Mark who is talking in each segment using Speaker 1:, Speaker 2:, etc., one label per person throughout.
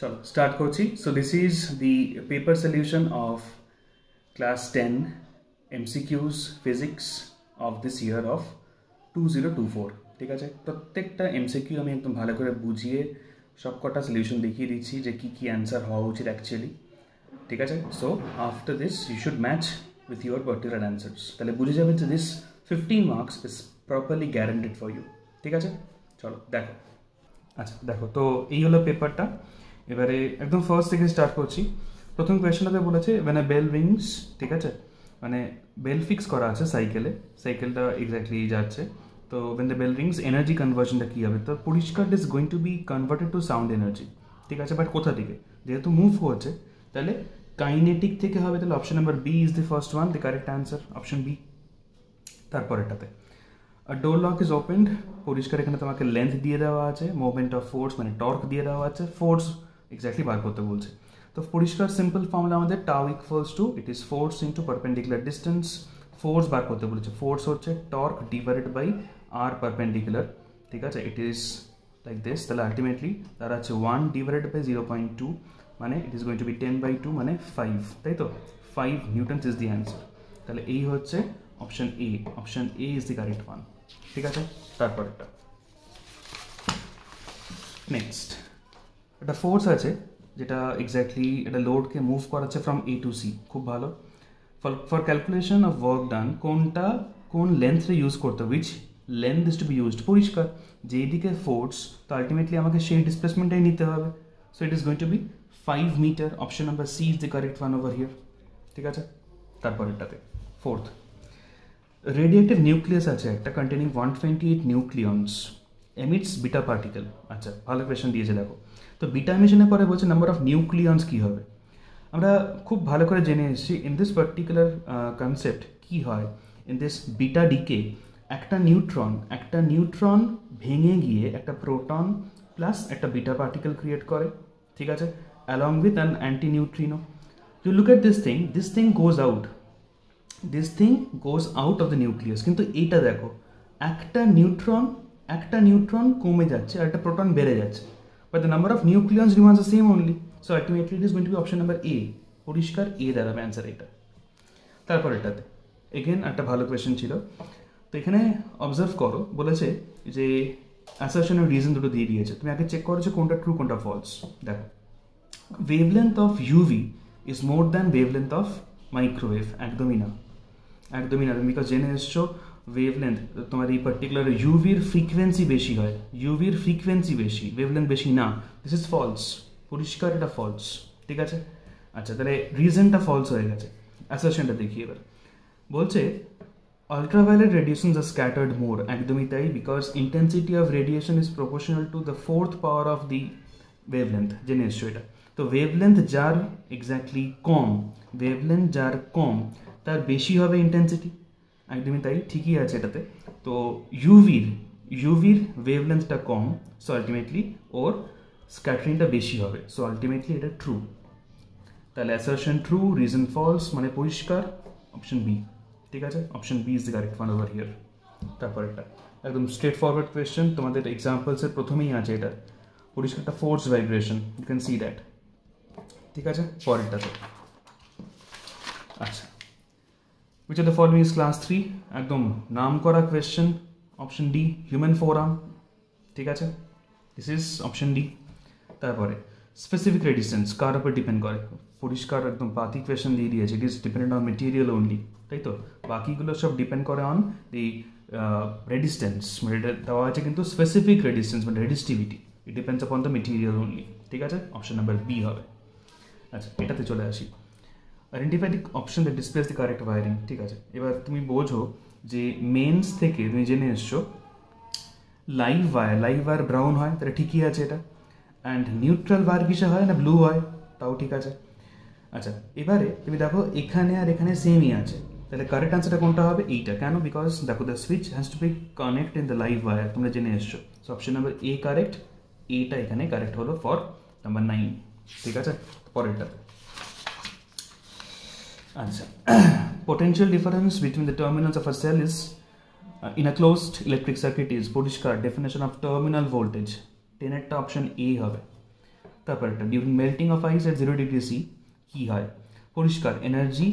Speaker 1: চলো স্টার্ট করছি। So this is the paper solution of class 10 MCQs physics of this year of 2024। ঠিক আছে, প্রত্যেকটা MCQ আমি একদম ভালো করে বুঝিয়ে সবকটা সলিউশন দেখিয়ে দিচ্ছি যে কী কী অ্যান্সার হওয়া উচিত অ্যাকচুয়ালি। ঠিক আছে, so after this you should match with your particular answers, তাহলে বুঝে যাবে যে this 15 marks is properly guaranteed for you. ঠিক আছে, চলো দেখো। আচ্ছা দেখো, তো এই হলো পেপারটা। এবারে একদম ফার্স্ট থেকে স্টার্ট করছি। প্রথম কোয়েশ্চেনটাতে বলেছে when a bell rings, ঠিক আছে, মানে বেল ফিক্স করা আছে সাইকেলটা এক্স্যাক্টলি যাচ্ছে। তো when the bell rings energy কনভার্সনটা কী হবে? তো পরিষ্কার is going to be converted to sound energy. ঠিক আছে, বাট কোথা থেকে? যেহেতু মুভ করছে তাহলে কাইনেটিক থেকে হবে, তাহলে option number B is the first one, the correct answer, option B. তারপরেরটাতে ডোর লক ইজ ওপেন্ড, পরিষ্কার এখানে তোমাকে লেন্থ দিয়ে দেওয়া আছে, মুভমেন্ট অফ ফোর্স মানে টর্ক দিয়ে দেওয়া আছে, ফোর্স এক্স্যাক্টলি বার করতে বলছে। তো পরিষ্কার সিম্পল ফর্মুলা আমাদের tau equals to it is force into perpendicular distance. Force বার করতে বলেছে, ফোর্স হচ্ছে torque divided by R perpendicular. ঠিক আছে, ইট ইজ লাইক দিস, তাহলে আলটিমেটলি তার আছে 1 ডিভাইডেড বাই 0.2 মানে it is going to be 10/2 মানে 5, তাই তো 5 নিউটন ইজ দি অ্যান্সার। তাহলে এই হচ্ছে option A, option A is the correct one. ঠিক আছে, তারপরটা নেক্সট একটা ফোর্স আছে যেটা এক্স্যাক্টলি এটা লোডকে মুভ করাচ্ছে ফ্রম এ টু সি। খুব ভালো। For calculation of work done কোন লেন্থে ইউজ করতে, which length is to be used. পরিষ্কার যেই দিকে ফোর্স, তো আলটিমেটলি আমাকে সেই ডিসপ্লেসমেন্টটাই নিতে হবে। So it is going to be 5 meter. Option number C is the correct one over here. ঠিক আছে, তারপরেরটাতে ফোর্থ রেডিয়েটিভ নিউক্লিয়াস আছে একটা containing 128 nucleons emits beta particle. আচ্ছা, ভালো কোয়েশ্চেন দিয়েছে দেখো। তো বিটা এমিশনের পরে বলছে নাম্বার অফ নিউক্লিয়নস কী হবে। আমরা খুব ভালো করে জেনে এসেছি ইন দিস পার্টিকুলার কনসেপ্ট কী হয়। ইন দিস বিটা ডিকে একটা নিউট্রন ভেঙে গিয়ে একটা প্রোটন প্লাস একটা বিটা পার্টিকেল ক্রিয়েট করে। ঠিক আছে, along with an antineutrino. You look at this thing goes out of the nucleus. কিন্তু এইটা দেখো, একটা নিউট্রন কমে যাচ্ছে আর একটা প্রোটন বেড়ে যাচ্ছে, but the number of nucleons remains the same only. So ultimately it is going to be option number A. পরিষ্কার এ দাঁড়াবে অ্যান্সার এটা। তারপর এটাতে এগেন একটা ভালো কোয়েশ্চেন ছিল। তো এখানে অবজার্ভ করো, বলেছে যে অ্যাসারশনের রিজন দুটো দিয়ে দিয়েছে, তুমি আগে চেক করো যে কোনটা ট্রু কোনটা ফলস। দেখো, wavelength of UV is more than wavelength of microwave. একদমই না। তুমি বিকজ জেনে এসছো ওয়েভলেন্থ তোমার এই পার্টিকুলার ইউভির ফ্রিকোয়েন্সি বেশি হয়, ওয়েভলেন্থ বেশি না। দিস ইজ ফলস, পরিষ্কার এটা ফলস। ঠিক আছে, আচ্ছা তাহলে রিজনটা ফলস হয়ে গেছে। অ্যাসারশনটা দেখি এবার। বলছে আলট্রাভায়োলেট রেডিয়েশনস আর স্ক্যাটার্ড মোর। একদমই তাই, because intensity of radiation is proportional to the 4th power of the wavelength. জেনে এসছো এটা। তো ওয়েভলেন্থ যার এক্স্যাক্টলি কম তার বেশি হবে ইন্টেন্সিটি। একদমই তাই, ঠিকই আছে এটাতে। তো ইউভির ওয়েভলেন্থটা কম, সো আলটিমেটলি ওর স্ক্যাটারিংটা বেশি হবে। সো আলটিমেটলি এটা ট্রু। তাহলে অ্যাসারশন ট্রু, রিজন ফলস, মানে পরিষ্কার অপশন বি। ঠিক আছে, option B is the correct one over here. তারপর এটা একদম স্ট্রেট ফরওয়ার্ড কোয়েশ্চেন, তোমাদের এক্সাম্পলসের প্রথমেই আছে এটা পরিষ্কারটা force vibration, you can see that. ঠিক আছে, পরেরটাতে আচ্ছা, which of the following is class 3? একদম নাম করা question, option D human forum. ঠিক আছে, দিস ইজ অপশন ডি। তারপরে স্পেসিফিক রেডিস্টেন্স কার উপর ডিপেন্ড করে? পরিষ্কার একদম বাকি কোয়েশ্চেন দিয়ে দিয়েছে, it is dependent on material only, তাই তো। বাকিগুলো সব ডিপেন্ড করে অন দি রেডিস্টেন্স, মানে এটা দেওয়া আছে কিন্তু স্পেসিফিক রেডিস্টেন্স মানে resistivity, it depends upon the material only. ঠিক আছে, অপশন নাম্বার বি হবে। আচ্ছা, এটাতে চলে আসি। Identify the option that displace the correct wiring. ঠিক আছে, এবার তুমি বোঝো যে মেন্স থেকে তুমি জেনে এসছো লাইভ ওয়্যার ব্রাউন হয়, তাহলে ঠিকই আছে এটা। অ্যান্ড নিউট্রাল ওয়্যার কিসে হয় না, ব্লু হয়, তাও ঠিক আছে। আচ্ছা, এবারে তুমি দেখো এখানে আর এখানে সেমই আছে, তাহলে কারেক্ট আনসারটা কোনটা হবে? এইটা। কেন? বিকজ দেখো the switch has to be connect in the live wire, তোমরা জেনে এসছো। So option number A correct, এইটা এখানে কারেক্ট হলো ফর নাম্বার 9। ঠিক আছে, পরেরটাতে আচ্ছা, potential difference between the terminals of a cell is in a closed electric circuit is পরিষ্কার ডেফিনেশন অফ টার্মিনাল ভোল্টেজ। 10 একটা অপশন এ হবে। তারপর একটা during melting of ice at 0 degree C কী হয়, পরিষ্কার এনার্জি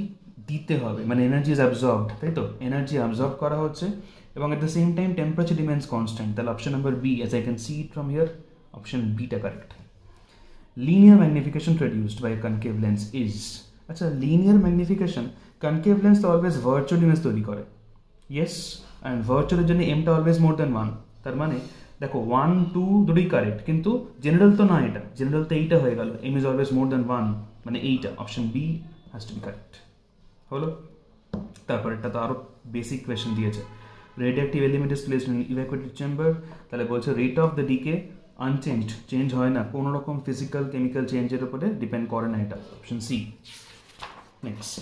Speaker 1: দিতে হবে, মানে এনার্জি ইজ অ্যাবজর্বড, তাই তো, এনার্জি অ্যাবজর্ব করা হচ্ছে এবং at the same time temperature remains constant. তাহলে option number B, as I can see it from here, option বিটা correct. Linear magnification produced by concave lens is, আচ্ছা linear magnification, concave lens তো always virtual image তৈরি করে, yes, and ভার্চুয়ালের জন্য এমটা always more than 1, তার মানে দেখো 1 2 দুটোই কারেক্ট, কিন্তু জেনারেল তো না, এটা জেনারেল তো এইটা হয়ে গেল, M is always more than 1, মানে এইটা option B has to be correct হলো। তারপর এটা তো আরও বেসিক কোয়েশ্চেন দিয়েছে, radioactive element is placed in evacuated chamber, তাহলে বলছে rate of the decay unchanged, change হয় না, কোনো রকম ফিজিক্যাল কেমিক্যাল চেঞ্জের উপরে ডিপেন্ড করে না, এটা অপশন সি। নেক্সট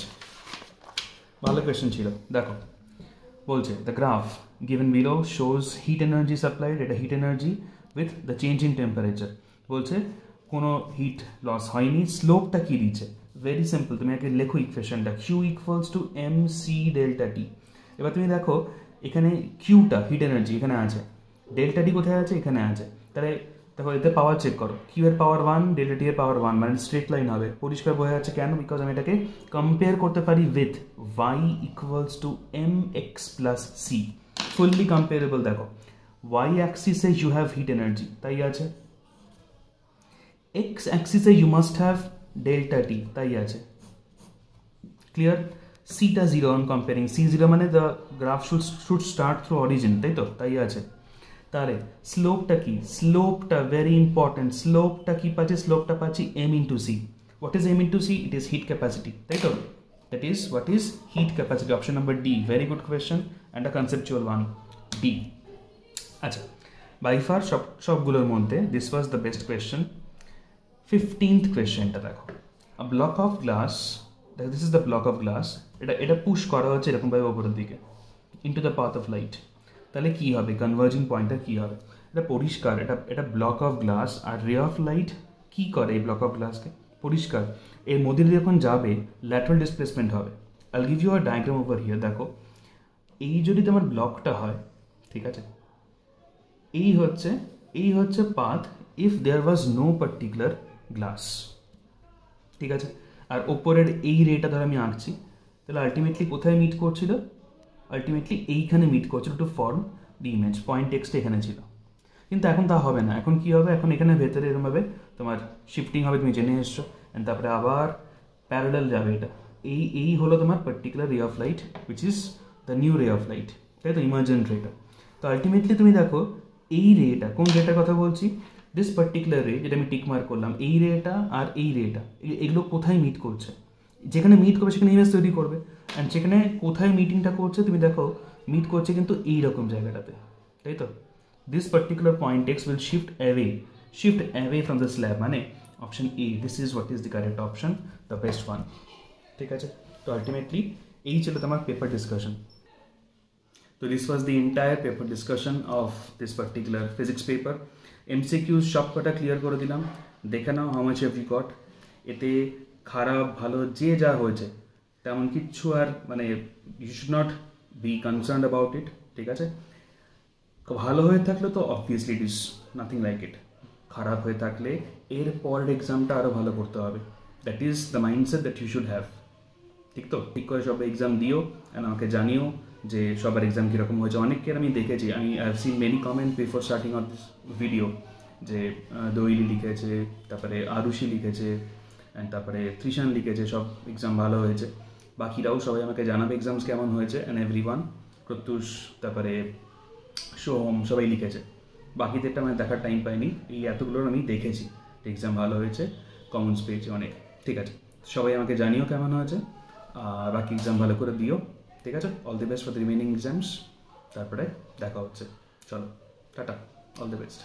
Speaker 1: ভালো কোয়েশ্চেন ছিল, দেখো বলছে the graph given below shows heat energy supplied, এটা heat energy with the change in temperature, বলছে কোনো হিট লস হয়নি, স্লোপটা কী দিচ্ছে, ভেরি সিম্পল, তুমি আগে লেখো ইকুয়েশনটা, Q equals to M C delta T. এবার তুমি দেখো এখানে কিউটা হিট এনার্জি এখানে আছে, ডেল্টা টি কোথায় আছে, এখানে আছে, তাহলে দেখো এতে পাওয়ার চেক করো, কিউ এর পাওয়ার 1, ডেল্টা টি এর পাওয়ার 1, মানে স্ট্রেট লাইন হবে, পরিষ্কার বোঝা যাচ্ছে কেন, বিকজ আমি এটাকে কম্পেয়ার করতে পারি with y equals to M X plus C, fully comparable. দেখো y অ্যাক্সিসে ইউ হ্যাভ হিট এনার্জি, তাই আছে, x অ্যাক্সিসে you must have delta T, তাই আছে, ক্লিয়ার। সিটা 0 অন কম্পেয়ারিং, সি 0 মানে the graph should start through origin, তাই তো, তাই আছে। তাহলে স্লোপটা কি, স্লোপটা ভেরি ইম্পর্টেন্ট, স্লোপটা কি পাচ্ছি, স্লোপটা পাচ্ছি M into C. What is M into C, it is heat capacity, তাই তো, that is what is heat capacity, option number D, very good question and a conceptual one, D. আচ্ছা by far সবগুলোর মধ্যে this was the best question. 15th কোয়েশ্চেনটা দেখো, a block of glass, this is the block of glass, এটা push করা হচ্ছে এরকমভাবে ওপরের দিকে into the path of light, তাহলে কী হবে, কনভার্জিং পয়েন্টটা কী হবে, এটা পরিষ্কার, এটা ব্লক অফ গ্লাস, আর রে অফ লাইট কী করে এই ব্লক অফ গ্লাসকে, পরিষ্কার এর মধ্যে দিয়ে যখন যাবে ল্যাটারাল ডিসপ্লেসমেন্ট হবে। I'll give you a diagram over here, দেখো এই যদি তোমার ব্লকটা হয়, ঠিক আছে, এই হচ্ছে path if there was no particular glass, ঠিক আছে, আর ওপরের এই রেটা ধর আমি আঁকছি, তাহলে আলটিমেটলি কোথায় মিট করছিল, আলটিমেটলি এইখানে মিট করছিল to form the image, point extra এখানে ছিল, কিন্তু এখন তা হবে না, এখন কী হবে, এখন এখানে ভেতরে এরমভাবে তোমার শিফটিং হবে, তুমি জেনে এসছো, অ্যান্ড তারপরে আবার প্যারালাল যাবে, এটা এই হলো তোমার পার্টিকুলার রে of light which is the new রে অফ লাইট, তাই তো, ইমার্জেন্ট রেটা। তো আলটিমেটলি তুমি দেখো এই রেটা, কোন রেটার কথা বলছি, দিস পার্টিকুলার রে যেটা আমি টিক মার্ক করলাম, এই রেটা আর এই রেটা, এগুলো কোথায় মিট করছে, যেখানে মিট করবে সেখানে ইমেজ তৈরি করবে, অ্যান্ড সেখানে কোথায় মিটিংটা করছে তুমি দেখো, মিট করছে কিন্তু এইরকম জায়গাটাতে, তাই তো, this particular point X will shift away from the slab, মানে option A, this is what is the correct option, the best one, ঠিক আছে। তো আলটিমেটলি এই ছিল তোমার paper discussion. So this was the entire paper discussion of this particular physics paper. MCQs সব কটা clear করে দিলাম, দেখে নাও how much have you got. এতে খারাপ ভালো যে যা হয়েছে তেমন কিচ্ছু আর মানে you should not be concerned about it, ঠিক আছে। ভালো হয়ে থাকলে তো obviously it is nothing like it, খারাপ হয়ে থাকলে এর পরের এক্সামটা আরও ভালো করতে হবে, that is the mindset that you should have, ঠিক তো। ঠিক করে সবাই এক্সাম দিও অ্যান্ড আমাকে জানিও যে সবার এক্সাম কীরকম হয়েছে। অনেককে আমি দেখেছি, I have seen many comment before starting of this video, যে দৈলি লিখেছে, তারপরে আরুষি লিখেছে, অ্যান্ড তারপরে তৃষান লিখেছে সব এক্সাম ভালো হয়েছে। বাকিরাও সবাই আমাকে জানাবে এক্সামস কেমন হয়েছে, অ্যান্ড এভরি ওয়ান, প্রত্যুষ, তারপরে সোহম, সবাই লিখেছে। বাকিদেরটা আমি দেখার টাইম পাইনি, এই এতগুলোর আমি দেখেছি এক্সাম ভালো হয়েছে, কমেন্টস পেয়েছি অনেক, ঠিক আছে। সবাই আমাকে জানিও কেমন হয়েছে, আর বাকি এক্সাম ভালো করে দিও, ঠিক আছে। All the best for the remaining exams, তারপরে দেখা হচ্ছে, চলো টাটা, অল দি বেস্ট।